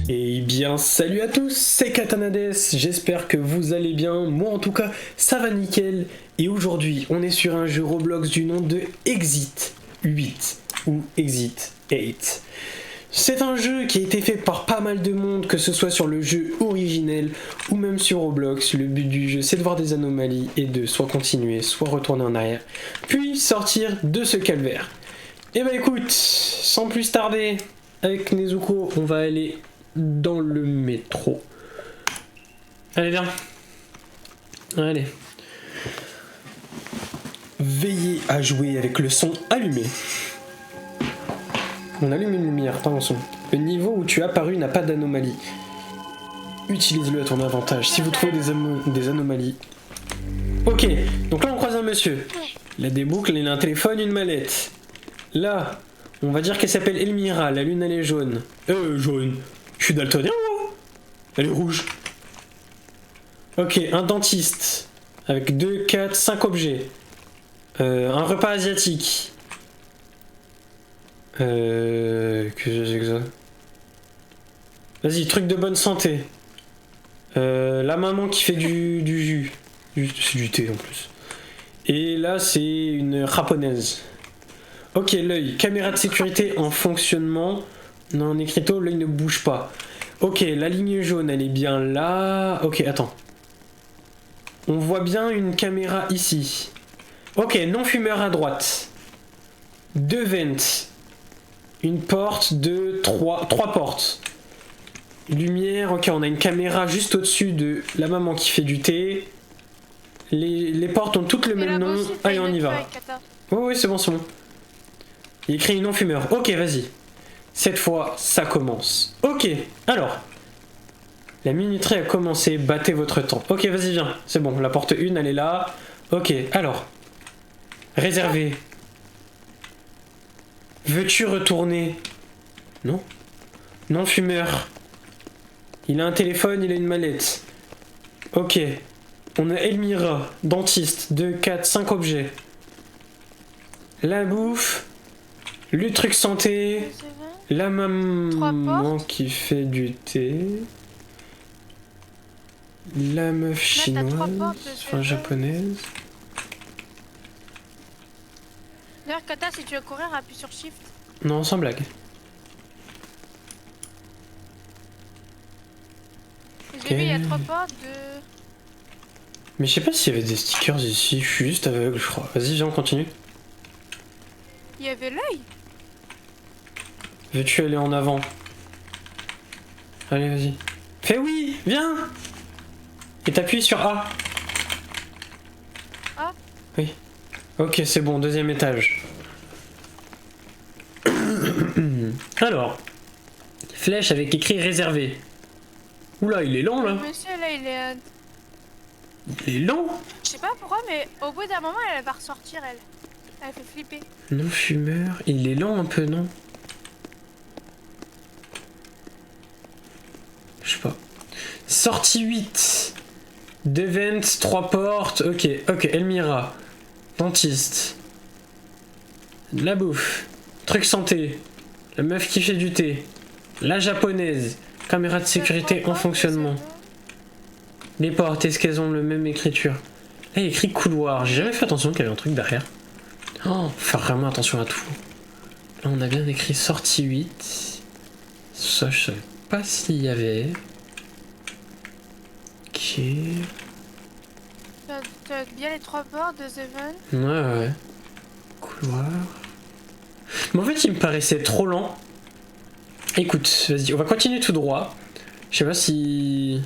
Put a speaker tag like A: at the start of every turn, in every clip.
A: Et bien salut à tous, c'est Katanades, j'espère que vous allez bien, moi en tout cas ça va nickel. Et aujourd'hui on est sur un jeu Roblox du nom de Exit 8 ou Exit 8. C'est un jeu qui a été fait par pas mal de monde, que ce soit sur le jeu originel ou même sur Roblox. Le but du jeu c'est de voir des anomalies et de soit continuer, soit retourner en arrière, puis sortir de ce calvaire. Et bah écoute, sans plus tarder, avec Nezuko on va aller dans le métro. Allez viens. Allez. Veillez à jouer avec le son allumé. On allume une lumière, attention. Le niveau où tu es apparu n'a pas d'anomalie. Utilise-le à ton avantage. Si vous trouvez des anomalies. Ok, donc là on croise un monsieur. Il a des boucles, il a un téléphone, une mallette. Là, on va dire qu'elle s'appelle Elmira, la lune elle est jaune. Jaune. Je suis daltonien moi. Elle est rouge. Ok, un dentiste. Avec 2, 4, 5 objets. Un repas asiatique. Que j'ai que ça. Vas-y, truc de bonne santé. La maman qui fait du jus. C'est du thé en plus. Et là, c'est une japonaise. Ok, l'œil. Caméra de sécurité en fonctionnement. Non, en écriteau, l'œil ne bouge pas. Ok, la ligne jaune, elle est bien là. Ok, attends. On voit bien une caméra ici. Ok, non-fumeur à droite. 2 vents. Une porte, 2, 3 portes. Lumière, ok, on a une caméra juste au-dessus de la maman qui fait du thé. Les portes ont toutes le même nom. Allez, on y va. Oui, c'est bon, c'est bon. Il écrit non-fumeur. Ok, vas-y. Cette fois, ça commence. Ok, alors. La minuterie a commencé, battez votre temps. Ok, vas-y, viens. C'est bon, la porte 1, elle est là. Ok, alors. Réservé. Veux-tu retourner? Non. Non-fumeur. Il a un téléphone, il a une mallette. Ok. On a Elmira, dentiste, 2, 4, 5 objets. La bouffe. Le truc santé. La maman qui fait du thé. La meuf chinoise, enfin japonaise.
B: D'ailleurs, Kata, si tu veux courir, appuie sur Shift.
A: Non, sans blague.
B: J'ai vu, il y a 3 portes de...
A: Mais je sais pas s'il y avait des stickers ici, je suis juste aveugle, je crois. Vas-y, viens, on continue.
B: Il y avait l'œil.
A: Veux-tu aller en avant? Allez, vas-y. Fais oui, viens. Et t'appuies sur A.
B: A?
A: Oui. Ok, c'est bon, deuxième étage. Alors. Flèche avec écrit réservé. Oula, il est lent là.
B: Le monsieur là, il est...
A: Il est lent.
B: Je sais pas pourquoi, mais au bout d'un moment, elle va ressortir, elle. Elle fait flipper.
A: Non fumeur. Il est lent un peu, non? Je sais pas. Sortie 8. 2 vents, 3 portes. Ok, Elmira. Dentiste. La bouffe. Truc santé. La meuf qui fait du thé. La japonaise. Caméra de sécurité en fonctionnement. Les portes, est-ce qu'elles ont le même écriture? Là, il y a écrit couloir. J'ai jamais fait attention qu'il y avait un truc derrière. Oh, faire vraiment attention à tout. Là, on a bien écrit sortie 8. Ça, je savais pas s'il y avait. Ok.
B: T'as bien les 3 portes de Seven?
A: Ouais. Couloir. Mais en fait, il me paraissait trop lent. Écoute, vas-y, on va continuer tout droit. Je sais pas si...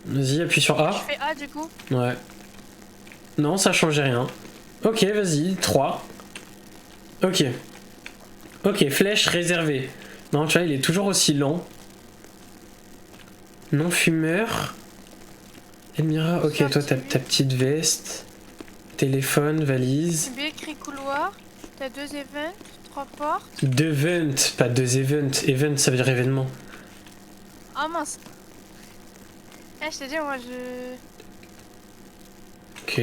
A: Vas-y, appuie sur A.
B: Je fais A du coup.
A: Ouais. Non, ça changeait rien. Ok, vas-y, 3. Ok, flèche réservée. Non, tu vois, il est toujours aussi lent. Non-fumeur. Elmira, ok, toi, ta petite veste. Téléphone, valise.
B: J'ai bien écrit couloir. T'as 2 events, 3 portes.
A: 2 events, pas 2 events. Event, ça veut dire événement.
B: Ah mince. Eh, je t'ai dit, moi je.
A: Ok.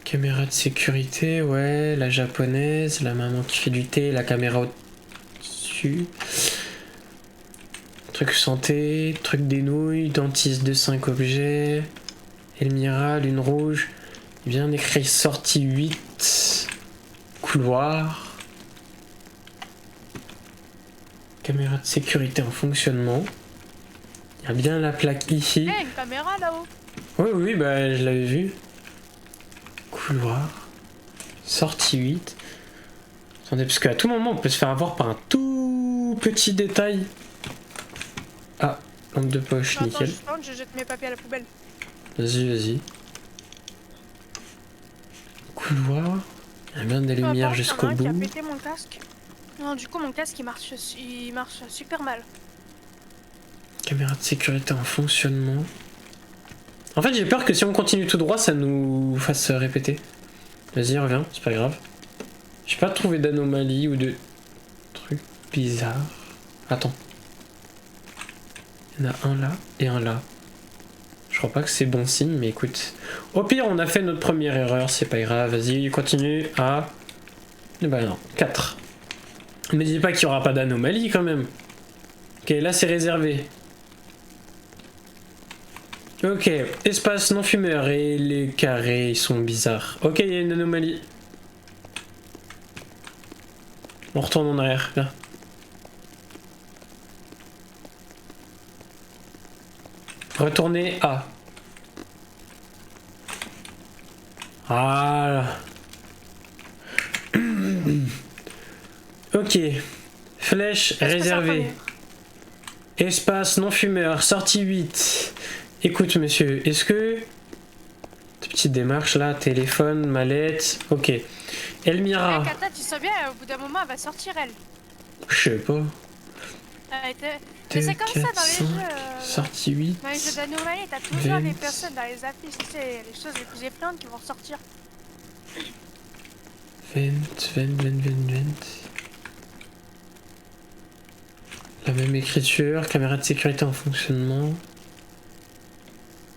A: Caméra de sécurité, ouais, la japonaise, la maman qui fait du thé, la caméra au-dessus. Truc santé, truc des nouilles, dentiste de 5 objets. Elmira, lune rouge. Bien écrit sortie 8. Couloir. Caméra de sécurité en fonctionnement. Il y a bien la plaque ici.
B: Eh, une caméra là-haut.
A: Oui, oui, bah je l'avais vu. Couloir. Sortie 8. Attendez, parce qu'à tout moment on peut se faire avoir par un tout petit détail. Ah, lampe de poche,
B: Attends,
A: nickel.
B: je jette mes papiers à la poubelle.
A: Vas-y, vas-y. Couloir. Il y a bien des lumières jusqu'au
B: Qui a
A: bout.
B: pété mon casque. Non, du coup, mon casque il marche super mal.
A: Caméra de sécurité en fonctionnement. En fait, j'ai peur que si on continue tout droit, ça nous fasse répéter. Vas-y, reviens, c'est pas grave. J'ai pas trouvé d'anomalie ou de trucs bizarres. Attends. Il y en a un là et un là. Je crois pas que c'est bon signe, mais écoute. Au pire, on a fait notre première erreur, c'est pas grave. Vas-y, continue à... Bah non, 4. Mais dis pas qu'il y aura pas d'anomalie quand même. Ok, là c'est réservé. Ok, espace non fumeur et les carrés ils sont bizarres. Ok, il y a une anomalie. On retourne en arrière, viens. Retournez à. Voilà. Ok. Flèche réservée. Espace non fumeur, sortie 8. Écoute monsieur, est-ce que... Petite démarche là, téléphone, mallette, ok. Elmira.
B: Kata, tu sais bien, au bout d'un moment, elle va sortir, elle.
A: Je sais pas.
B: Mais c'est comme
A: 4,
B: ça dans les
A: 5,
B: jeux.
A: sortie 8.
B: Dans les jeux d'anomalie, t'as toujours des personnes dans les affiches, tu sais, les choses les plus effrayantes qui vont ressortir.
A: 20. La même écriture, caméra de sécurité en fonctionnement.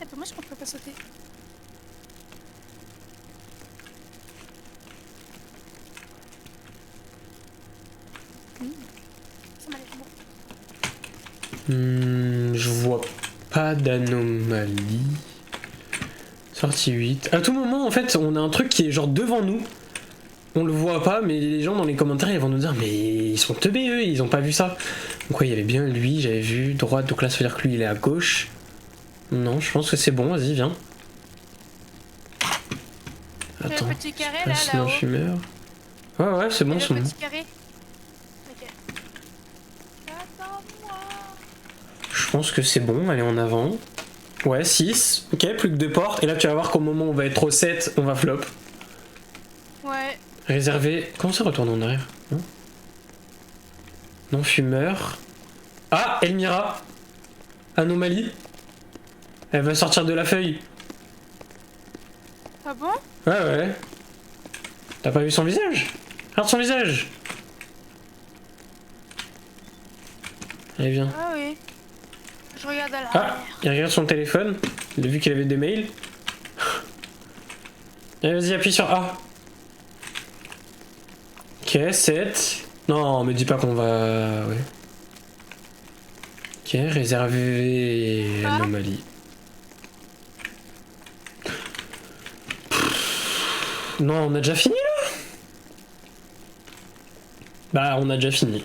B: Eh, dommage qu'on peut pas sauter. Ça m'a l'air bon.
A: Je vois pas d'anomalie. Sortie 8. À tout moment, en fait, on a un truc qui est genre devant nous. On le voit pas, mais les gens dans les commentaires ils vont nous dire mais ils sont teubés eux, ils ont pas vu ça. Donc ouais, il y avait bien lui, j'avais vu droite, donc là ça veut dire que lui il est à gauche. Non, je pense que c'est bon, vas-y, viens. Attends,
B: Le petit carré
A: c'est pas
B: là,
A: sinon
B: là-haut.
A: fumeur. Ouais, ouais, c'est bon,
B: Le
A: c'est bon.
B: petit carré. Ok. Attends-moi.
A: Je pense que c'est bon, allez en avant. Ouais, 6, ok, plus que 2 portes. Et là tu vas voir qu'au moment où on va être au 7, on va flop.
B: Ouais.
A: Réservé. Comment ça retourne en arrière? Non fumeur. Ah, Elmira. Anomalie. Elle va sortir de la feuille.
B: Ah bon?
A: Ouais, ouais. T'as pas vu son visage? Regarde son visage. Allez, viens.
B: Ah oui. Je regarde à
A: Ah,
B: l'arrière.
A: il regarde son téléphone. Il a vu qu'il avait des mails. Allez, vas-y, appuie sur A. Ok, 7. Non, me dis pas qu'on va... Ouais. Ok, réservé
B: Ah.
A: anomalie. Non, on a déjà fini là? Bah, on a déjà fini.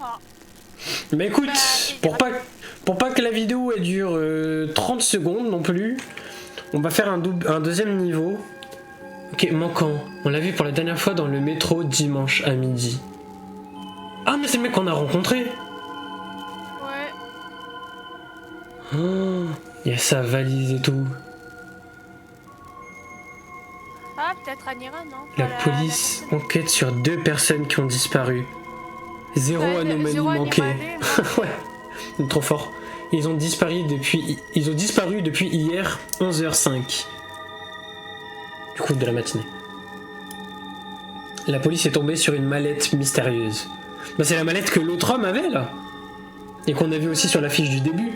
B: Ah.
A: Mais écoute,
B: Bah,
A: pour pas que la vidéo elle dure 30 secondes non plus, on va faire un deuxième niveau. Ok, manquant. On l'a vu pour la dernière fois dans le métro dimanche à midi. Ah, mais c'est le mec qu'on a rencontré.
B: Ouais.
A: Oh, il y a sa valise et tout.
B: Ah, peut-être Anira, non?
A: La
B: Enfin,
A: police
B: la
A: enquête sur 2 personnes qui ont disparu. Zéro
B: Ouais,
A: anomalie
B: zéro
A: manquée.
B: anomalie,
A: Ouais, il est trop fort. Ils ont disparu depuis hier 11h05. Du coup, de la matinée. La police est tombée sur une mallette mystérieuse. Bah, c'est la mallette que l'autre homme avait là. et qu'on a vu aussi sur la fiche du début.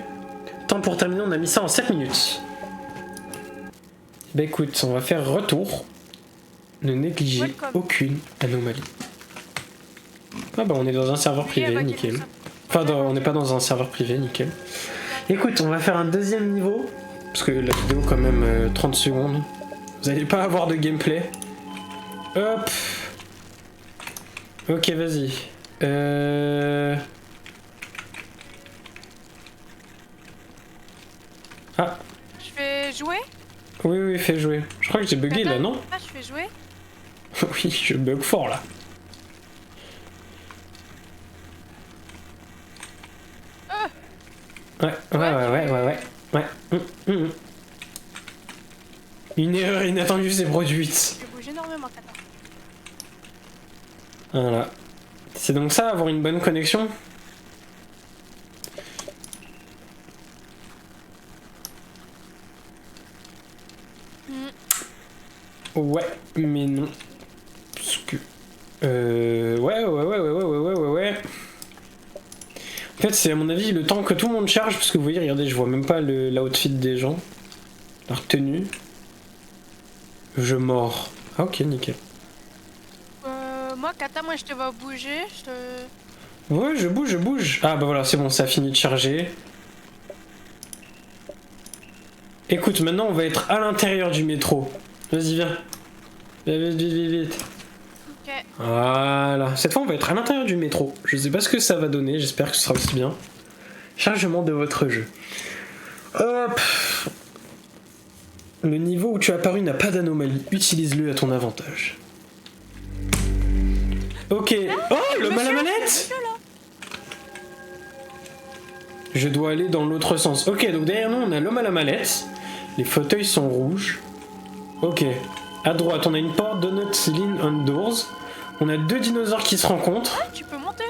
A: Temps pour terminer, on a mis ça en 7 minutes. Bah écoute, on va faire retour. Ne négligez
B: Welcome.
A: aucune anomalie. Ah bah on est dans un serveur privé,
B: bah,
A: nickel.
B: quelque
A: Enfin, on n'est pas dans un serveur privé, nickel. Écoute, on va faire un deuxième niveau. Parce que la vidéo, quand même, 30 secondes. Vous allez pas avoir de gameplay. Hop. Ok, vas-y. Ah,
B: Je vais jouer.
A: oui, fais jouer. Je crois que j'ai bugué là, non?
B: Ah, je vais jouer.
A: Oui, je bug fort là. Ouais. Une erreur inattendue s'est produite.
B: Je bouge énormément, Kata.
A: Voilà. C'est donc ça, avoir une bonne connexion? Ouais, mais non. Parce que... Ouais. En fait, c'est à mon avis le temps que tout le monde charge, parce que vous voyez, regardez, je vois même pas l'outfit des gens. Leur tenue. Je mords. Ah ok, nickel.
B: Moi, Kata, moi, je te vois bouger. Je te...
A: Ouais, je bouge. Ah bah voilà, c'est bon, ça a fini de charger. Écoute, maintenant on va être à l'intérieur du métro. Vas-y, viens. Vite.
B: Ok.
A: Voilà. Cette fois, on va être à l'intérieur du métro. Je sais pas ce que ça va donner, j'espère que ce sera aussi bien. Chargement de votre jeu. Hop. Le niveau où tu es apparu n'a pas d'anomalie. Utilise-le à ton avantage. Ok. Oh, l'homme à la manette! Je dois aller dans l'autre sens. Ok, donc derrière nous, on a l'homme à la mallette. Les fauteuils sont rouges. Ok. À droite, on a une porte de notre lean on doors. On a deux dinosaures qui se rencontrent.
B: Ah, tu peux monter.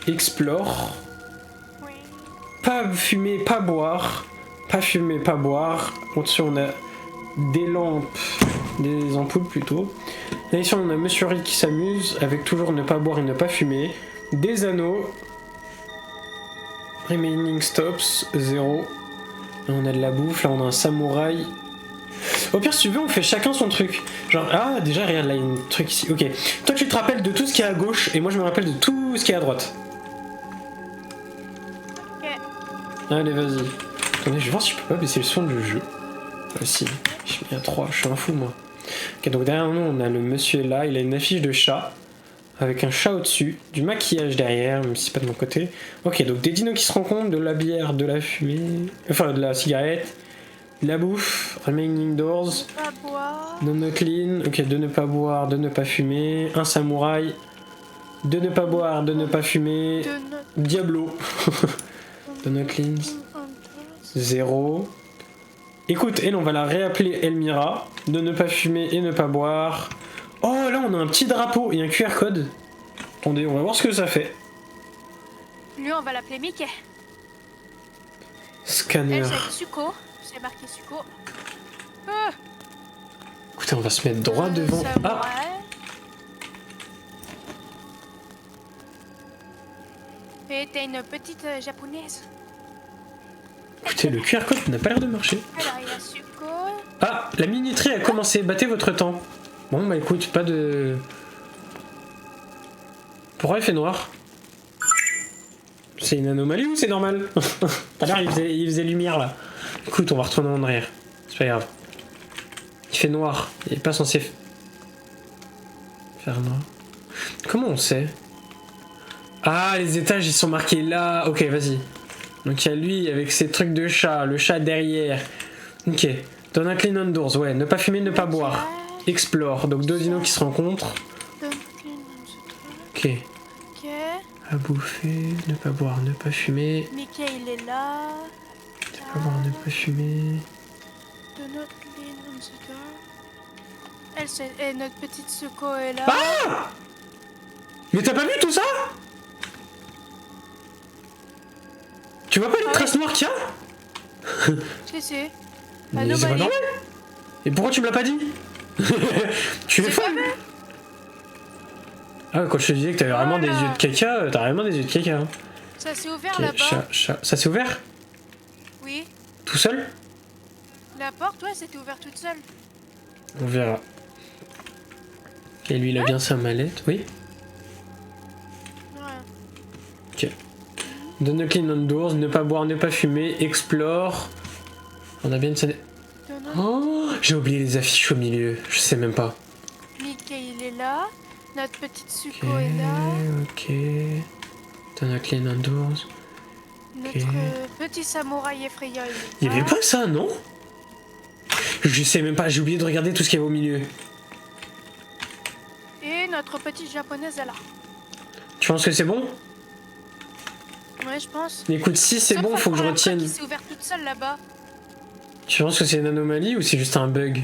A: Explore.
B: Oui.
A: Pas fumer, pas boire. Pas fumer, pas boire. Au-dessus, on a des lampes. Des ampoules plutôt. Là, ici, on a Monsieur Rick qui s'amuse. Avec toujours ne pas boire et ne pas fumer. Des anneaux. Remaining stops, 0. Là, on a de la bouffe. Là, on a un samouraï. Au pire, si tu veux, on fait chacun son truc. Genre, ah, déjà, regarde, là, il y a un truc ici. Ok. Toi, tu te rappelles de tout ce qui est à gauche, et moi, je me rappelle de tout ce qui est à droite.
B: Ok.
A: Allez, vas-y. Attendez, je vais voir si je peux pas baisser le son du jeu. Ah, si. Je suis mis à 3, je suis un fou, moi. Ok, donc derrière nous, on a le monsieur là. Il a une affiche de chat. Avec un chat au-dessus. Du maquillage derrière, même si c'est pas de mon côté. Ok, donc des dinos qui se rencontrent, de la bière, de la fumée. Enfin, de la cigarette. De la bouffe. Remaining doors.
B: Pas boire.
A: No not clean, ok, de ne pas boire, de ne pas fumer, un samouraï, de ne pas boire, de ne pas fumer,
B: De notre...
A: Diablo, de not clean, 0. Écoute, elle, on va la réappeler Elmira, de ne pas fumer et ne pas boire. Oh, là, on a un petit drapeau et un QR code. Attendez, on va voir ce que ça fait.
B: Lui, on va l'appeler Mickey.
A: Scanner.
B: Elle, c'est Suko. C'est marqué Suko.
A: Écoutez, on va se mettre droit devant. Ah,
B: Et t'es une petite japonaise.
A: écoutez, le QR code n'a pas l'air de marcher.
B: Alors, il y a Suko.
A: Ah, la minuterie a commencé, battez votre temps. Bon, bah écoute, pas de... Pourquoi il fait noir? C'est une anomalie ou c'est normal? Tout à l'heure, il faisait lumière, là. Écoute, on va retourner en arrière. C'est pas grave. Il fait noir. Il est pas censé faire noir. Comment on sait? Ah, les étages, ils sont marqués là. Ok, vas-y. Donc il y a lui avec ses trucs de chat, le chat derrière. Ok. Dans un clean on doors, ouais. Ne pas fumer, ne pas boire. Explore. Donc deux dinos qui se rencontrent. Ok.
B: Ok.
A: À bouffer, ne pas boire, ne pas fumer.
B: Mickey, il est là.
A: Ne pas boire, ne pas fumer.
B: De notre ligne, on se doit. Elle, c'est... Et notre petite Suko est là.
A: Ah! Mais t'as pas vu tout ça? Tu vois pas les traces noires qu'il y a?
B: Si.
A: Mais c'est pas normal. Et pourquoi tu me l'as pas dit? Tu es folle. Ah, quand je te disais que t'avais vraiment des yeux de caca, t'as vraiment des yeux de caca. Hein.
B: Ça s'est ouvert
A: Ok,
B: là-bas.
A: chat. Ça s'est ouvert?
B: Oui.
A: Tout seul?
B: La porte, ouais, c'était ouvert toute seule.
A: On verra. Ok, lui il a bien sa mallette, oui.
B: Ouais.
A: Ok. Donne clean indoors, ne pas boire, ne pas fumer, explore. On a bien une scène. Oh, j'ai oublié les affiches au milieu, je sais même pas.
B: Mickey, il est là. Notre petite
A: Ok,
B: Suko est là.
A: ok. Donne clean indoors.
B: Notre petit samouraï effrayant, il est là.
A: Il y avait pas ça, non? Je sais même pas, j'ai oublié de regarder tout ce qu'il y avait au milieu.
B: Et notre petite japonaise est là.
A: Tu penses que c'est bon?
B: Ouais, je pense.
A: Écoute, si c'est bon, faut que je retienne.
B: Qui s'est ouverte toute seule là-bas.
A: Tu penses que c'est une anomalie ou c'est juste un bug?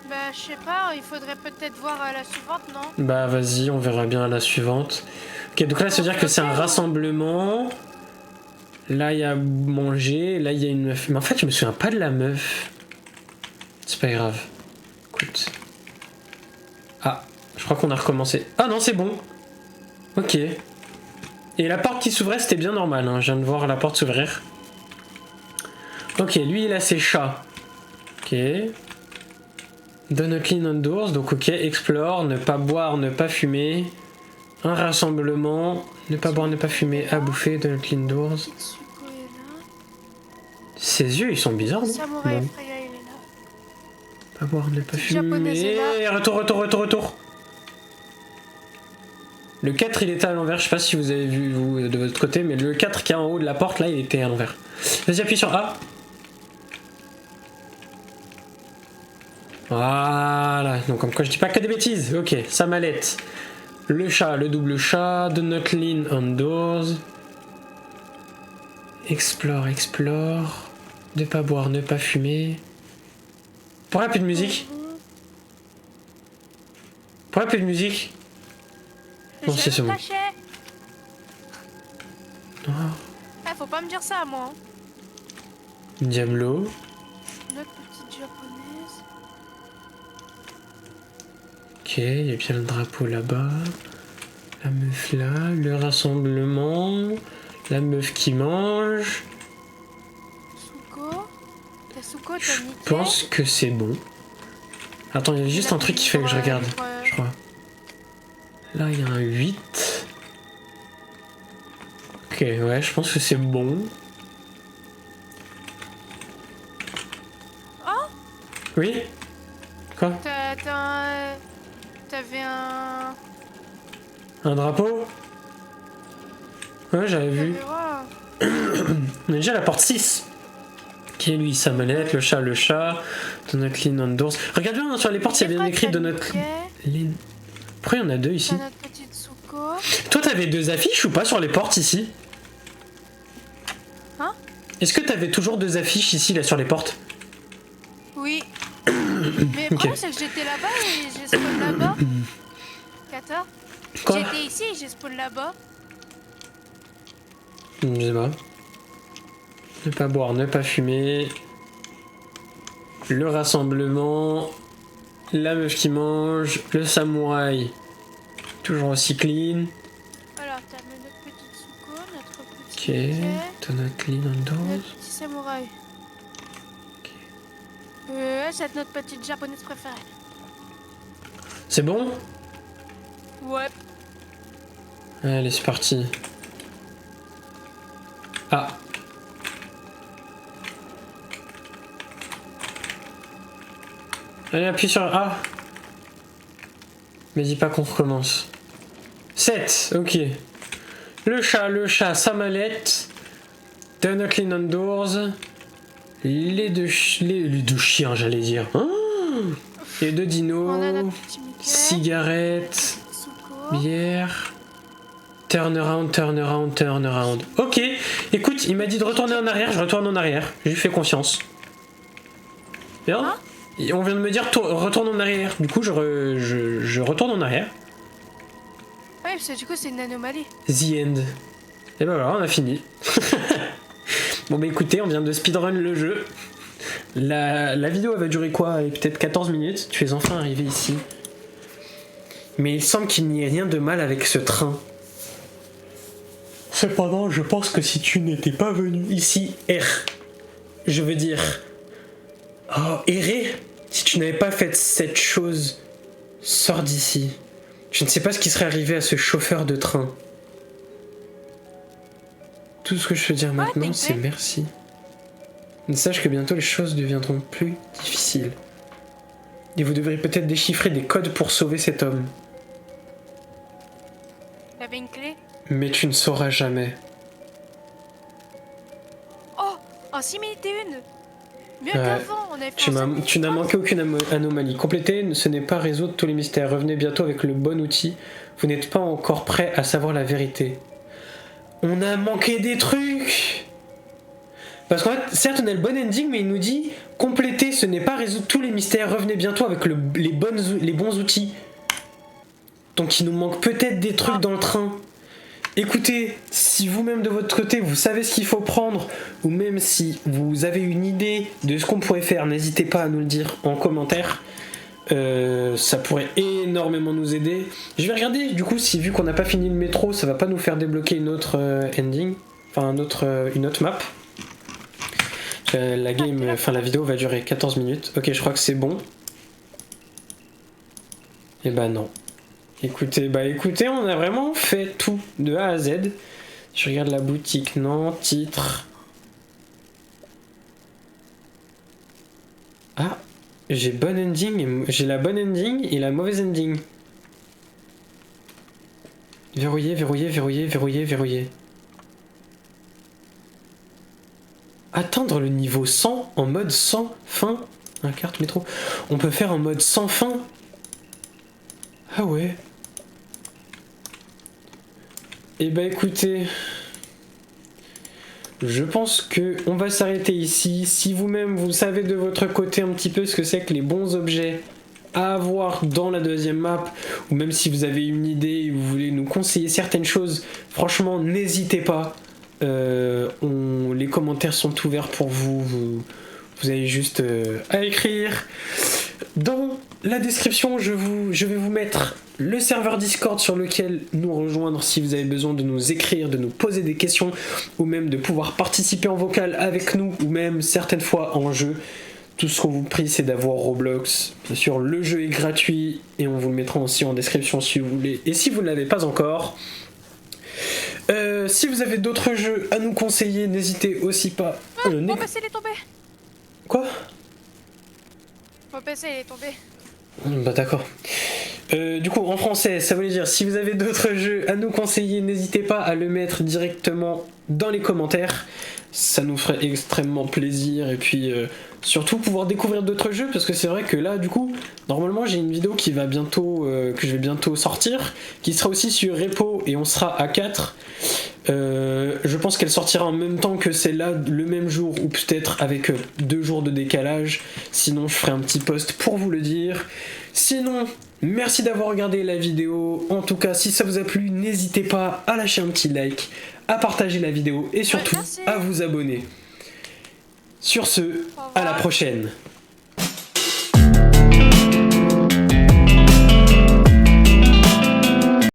B: Bah, je sais pas, il faudrait peut-être voir à la suivante, non?
A: Bah vas-y, on verra bien à la suivante. Ok, donc là ça veut dire que c'est un rassemblement. Là il y a manger, là il y a une meuf. Mais en fait je me souviens pas de la meuf. C'est pas grave. Écoute. Ah, je crois qu'on a recommencé. Ah non, c'est bon. Ok. Et la porte qui s'ouvrait c'était bien normal, hein. Je viens de voir la porte s'ouvrir. Ok, lui il a ses chats. Ok. Donne clean indoors, donc ok, explore, ne pas boire, ne pas fumer. Un rassemblement, ne pas boire, ne pas fumer, à bouffer, donne clean doors.
B: Petite Suko est là.
A: Ses yeux ils sont bizarres, non?
B: Samouraï
A: Non.
B: effrayant, il est là.
A: Pas boire, ne pas
B: Petite japonaise
A: fumer.
B: est là.
A: Retour. Le 4 il était à l'envers, je sais pas si vous avez vu vous de votre côté, mais le 4 qui est en haut de la porte là il était à l'envers. Vas-y appuie sur A. Voilà, donc comme quoi je dis pas que des bêtises. Ok, sa mallette. Le chat, le double chat, de not clean indoors. Explore. Ne pas boire, ne pas fumer. Pourquoi plus de musique? Non, c'est bon.
B: Ah, faut pas me dire ça à moi.
A: Diablo.
B: Notre petite japonaise.
A: Ok, il y a bien le drapeau là-bas. La meuf là, le rassemblement. La meuf qui mange.
B: Suko. T'as Suko, t'as
A: Je
B: Mickey.
A: pense que c'est bon. Attends, il y a juste un truc qui fait que je regarde, je crois. Là, il y a un 8. Ok, ouais, je pense que c'est bon.
B: Oh,
A: Oui? Quoi?
B: t'avais un...
A: Un drapeau? Ouais, j'avais vu. On est déjà à la porte 6. Qui est lui, sa mallette, le chat. Donut clean indoors. Regarde bien sur les portes, il y a bien écrit Donut clean. Pourquoi il y en a deux ici?
B: T'as notre petite Suko.
A: Toi, t'avais deux affiches ou pas sur les portes ici?
B: Hein?
A: Est-ce que t'avais toujours deux affiches ici, là, sur les portes?
B: Oui. Mais le problème, c'est que j'étais là-bas et j'ai spawn là-bas. Kata?
A: Quoi?
B: J'étais ici et j'ai spawn là-bas.
A: Je sais pas. Ne pas boire, ne pas fumer. Le rassemblement. La meuf qui mange. Le samouraï. Toujours aussi clean.
B: Alors, t'as notre petite Suko, notre
A: Ok.
B: petit Mickey,
A: Donut clean indoors.
B: notre petit samouraï.
A: Ok.
B: C'est notre petite japonaise préférée.
A: C'est bon?
B: Ouais.
A: Allez, c'est parti. Ah. Allez, appuie sur A. Mais dis pas qu'on recommence. 7, ok. Le chat, sa mallette. Donut clean indoors. Les deux chiens, j'allais dire. Oh, les deux
B: On a
A: dinos.
B: notre petit Mickey,
A: Cigarette.
B: Suko.
A: Bière. Turn around. Ok, écoute, il m'a dit de retourner en arrière, je retourne en arrière. Je lui fais confiance. Bien.
B: Hein?
A: Et on vient de me dire retourne en arrière. Du coup, je retourne en arrière.
B: Ouais, parce que du coup, c'est une anomalie.
A: The end. Et ben voilà, on a fini. Bon bah écoutez, on vient de speedrun le jeu. La vidéo elle va durer quoi? Peut-être 14 minutes. Tu es enfin arrivé ici. Mais il semble qu'il n'y ait rien de mal avec ce train. Cependant, je pense que si tu n'étais pas venu ici, je veux dire, errer, si tu n'avais pas fait cette chose, sors d'ici. Je ne sais pas ce qui serait arrivé à ce chauffeur de train. Tout ce que je peux dire maintenant, c'est merci. Mais sache que bientôt les choses deviendront plus difficiles. Et vous devrez peut-être déchiffrer des codes pour sauver cet homme.
B: Il y avait une clé.
A: Mais tu ne sauras jamais.
B: Oh, si, mais il était une. Mieux qu'avant, on avait fait
A: Tu n'as manqué aucune anomalie. Compléter, ce n'est pas résoudre tous les mystères. Revenez bientôt avec le bon outil. Vous n'êtes pas encore prêt à savoir la vérité. On a manqué des trucs. Parce qu'en fait, certes, on a le bon ending, mais il nous dit compléter, ce n'est pas résoudre tous les mystères. Revenez bientôt avec les bons outils. Donc il nous manque peut-être des trucs dans le train. Écoutez, si vous-même de votre côté vous savez ce qu'il faut prendre, ou même si vous avez une idée de ce qu'on pourrait faire, n'hésitez pas à nous le dire en commentaire. Ça pourrait énormément nous aider. Je vais regarder du coup si, vu qu'on n'a pas fini le métro, ça va pas nous faire débloquer une autre ending, enfin une autre map. La vidéo va durer 14 minutes. Ok, je crois que c'est bon. Et bah non. Écoutez, on a vraiment fait tout de A à Z. Je regarde la boutique, non, titre. Ah, j'ai bonne ending, j'ai la bonne ending et la mauvaise ending. Verrouiller, verrouiller, verrouiller, verrouiller, verrouiller. Atteindre le niveau 100 en mode sans fin. Un carte métro. On peut faire en mode sans fin. Ah ouais. Et bah écoutez, je pense que on va s'arrêter ici. Si vous-même vous savez de votre côté un petit peu ce que c'est que les bons objets à avoir dans la deuxième map, ou même si vous avez une idée et vous voulez nous conseiller certaines choses, franchement n'hésitez pas. Les commentaires sont ouverts pour vous. Vous avez juste à écrire. Dans la description, je vais vous mettre le serveur Discord sur lequel nous rejoindre si vous avez besoin de nous écrire, de nous poser des questions, ou même de pouvoir participer en vocal avec nous, ou même certaines fois en jeu. Tout ce qu'on vous prie, c'est d'avoir Roblox. Bien sûr, le jeu est gratuit et on vous le mettra aussi en description si vous voulez. Et si vous ne l'avez pas encore, si vous avez d'autres jeux à nous conseiller, n'hésitez aussi pas.
B: Mon PC il est tombé.
A: Quoi?
B: Mon PC il est tombé.
A: Bah d'accord. Du coup, en français, ça voulait dire si vous avez d'autres jeux à nous conseiller, n'hésitez pas à le mettre directement dans les commentaires. Ça nous ferait extrêmement plaisir et puis surtout pouvoir découvrir d'autres jeux parce que c'est vrai que là, du coup, normalement j'ai une vidéo qui va bientôt, que je vais bientôt sortir, qui sera aussi sur Repo et on sera à 4. Je pense qu'elle sortira en même temps que celle-là, le même jour ou peut-être avec 2 jours de décalage. Sinon, je ferai un petit post pour vous le dire. Sinon, merci d'avoir regardé la vidéo. En tout cas, si ça vous a plu, n'hésitez pas à lâcher un petit like, à partager la vidéo et surtout à vous abonner. Sur ce, à la prochaine.